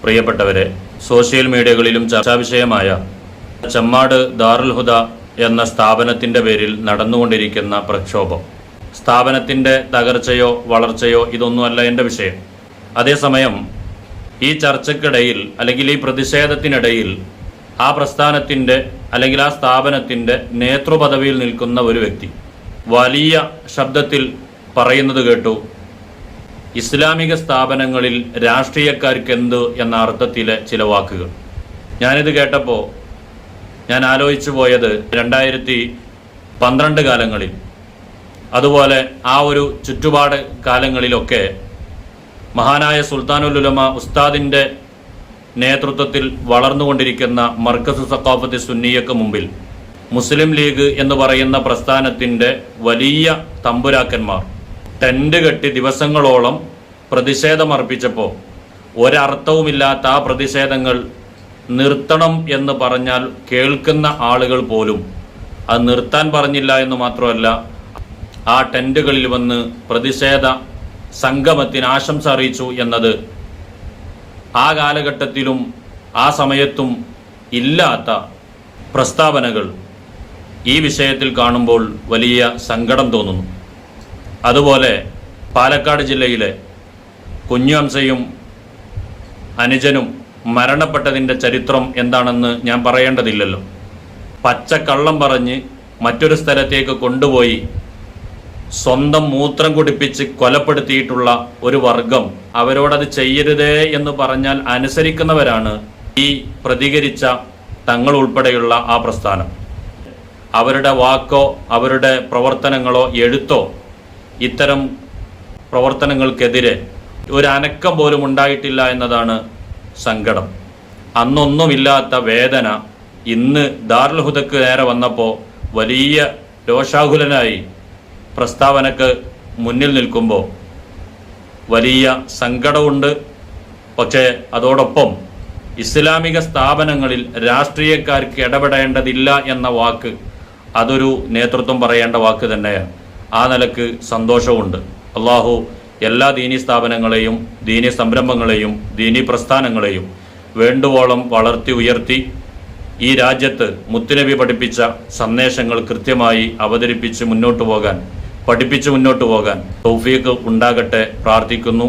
പ്രിയപ്പെട്ടവരെ, സോഷ്യൽ മീഡിയകളിലും ചർച്ചാവിഷയമായ ചെമ്മാട് ദാറുൽ ഹുദ എന്ന സ്ഥാപനത്തിൻ്റെ പേരിൽ നടന്നുകൊണ്ടിരിക്കുന്ന പ്രക്ഷോഭം, സ്ഥാപനത്തിൻ്റെ തകർച്ചയോ വളർച്ചയോ ഇതൊന്നുമല്ല എൻ്റെ വിഷയം. അതേസമയം ഈ ചർച്ചയ്ക്കിടയിൽ അല്ലെങ്കിൽ ഈ പ്രതിഷേധത്തിനിടയിൽ ആ പ്രസ്ഥാനത്തിൻ്റെ അല്ലെങ്കിൽ ആ സ്ഥാപനത്തിൻ്റെ നേതൃപദവിയിൽ നിൽക്കുന്ന ഒരു വ്യക്തി വലിയ ശബ്ദത്തിൽ പറയുന്നത് കേട്ടു, ഇസ്ലാമിക സ്ഥാപനങ്ങളിൽ രാഷ്ട്രീയക്കാർക്കെന്ത് എന്ന അർത്ഥത്തിലെ ചില വാക്കുകൾ. ഞാനിത് കേട്ടപ്പോൾ ഞാൻ ആലോചിച്ചു പോയത് 2012 കാലങ്ങളിൽ, അതുപോലെ ആ ഒരു ചുറ്റുപാട് കാലങ്ങളിലൊക്കെ മഹാനായ സുൽത്താനുൽ ഉലമ ഉസ്താദിൻ്റെ നേതൃത്വത്തിൽ വളർന്നുകൊണ്ടിരിക്കുന്ന മർക്കസ് സഖാഫത്ത് സുന്നിയക്ക് മുമ്പിൽ മുസ്ലിം ലീഗ് എന്ന് പറയുന്ന പ്രസ്ഥാനത്തിൻ്റെ വലിയ തമ്പുരാക്കന്മാർ ടെൻ്റ് കെട്ടി ദിവസങ്ങളോളം പ്രതിഷേധമർപ്പിച്ചപ്പോൾ ഒരർത്ഥവുമില്ലാത്ത ആ പ്രതിഷേധങ്ങൾ നിർത്തണം എന്ന് പറഞ്ഞാൽ കേൾക്കുന്ന ആളുകൾ പോലും അത് നിർത്താൻ പറഞ്ഞില്ല എന്ന് മാത്രമല്ല, ആ ടെൻറ്റുകളിൽ വന്ന് പ്രതിഷേധ സംഗമത്തിന് ആശംസ അറിയിച്ചു എന്നത് ആ കാലഘട്ടത്തിലും ആ സമയത്തും ഇല്ലാത്ത പ്രസ്താവനകൾ ഈ വിഷയത്തിൽ കാണുമ്പോൾ വലിയ സങ്കടം തോന്നുന്നു. അതുപോലെ പാലക്കാട് ജില്ലയിലെ കുഞ്ഞു ഹംസയും അനുജനും മരണപ്പെട്ടതിൻ്റെ ചരിത്രം എന്താണെന്ന് ഞാൻ പറയേണ്ടതില്ലല്ലോ. പച്ചക്കള്ളം പറഞ്ഞ് മറ്റൊരു സ്ഥലത്തേക്ക് കൊണ്ടുപോയി സ്വന്തം മൂത്രം കുടിപ്പിച്ച് കൊലപ്പെടുത്തിയിട്ടുള്ള ഒരു വർഗം, അവരോടത് ചെയ്യരുതേ എന്ന് പറഞ്ഞാൽ അനുസരിക്കുന്നവരാണ് ഈ പ്രതികരിച്ച തങ്ങൾ ഉൾപ്പെടെയുള്ള ആ പ്രസ്ഥാനം. അവരുടെ വാക്കോ അവരുടെ പ്രവർത്തനങ്ങളോ എഴുത്തോ ഇത്തരം പ്രവർത്തനങ്ങൾക്കെതിരെ ഒരു അനക്കം പോലും ഉണ്ടായിട്ടില്ല എന്നതാണ് സങ്കടം. അന്നൊന്നുമില്ലാത്ത വേദന ഇന്ന് ദാറുൽ ഹുദക്ക് നേരെ വന്നപ്പോൾ വലിയ രോഷാകുലനായി പ്രസ്താവനക്ക് മുന്നിൽ നിൽക്കുമ്പോൾ വലിയ സങ്കടമുണ്ട്. പക്ഷേ അതോടൊപ്പം ഇസ്ലാമിക സ്ഥാപനങ്ങളിൽ രാഷ്ട്രീയക്കാർക്ക് ഇടപെടേണ്ടതില്ല എന്ന വാക്ക് അതൊരു നേതൃത്വം പറയേണ്ട വാക്ക് തന്നെയാണ്. ആ നിലക്ക് സന്തോഷമുണ്ട്. അള്ളാഹു എല്ലാ ദീനി സ്ഥാപനങ്ങളെയും ദീനി സംരംഭങ്ങളെയും ദീനി പ്രസ്ഥാനങ്ങളെയും വേണ്ടുവോളം വളർത്തി ഉയർത്തി ഈ രാജ്യത്ത് മുത്തുനബി പഠിപ്പിച്ച സന്ദേശങ്ങൾ കൃത്യമായി അവതരിപ്പിച്ച് മുന്നോട്ട് പോകാൻ, പഠിപ്പിച്ച് മുന്നോട്ട് പോകാൻ തൗഫീഖ് ഉണ്ടാകട്ടെ പ്രാർത്ഥിക്കുന്നു.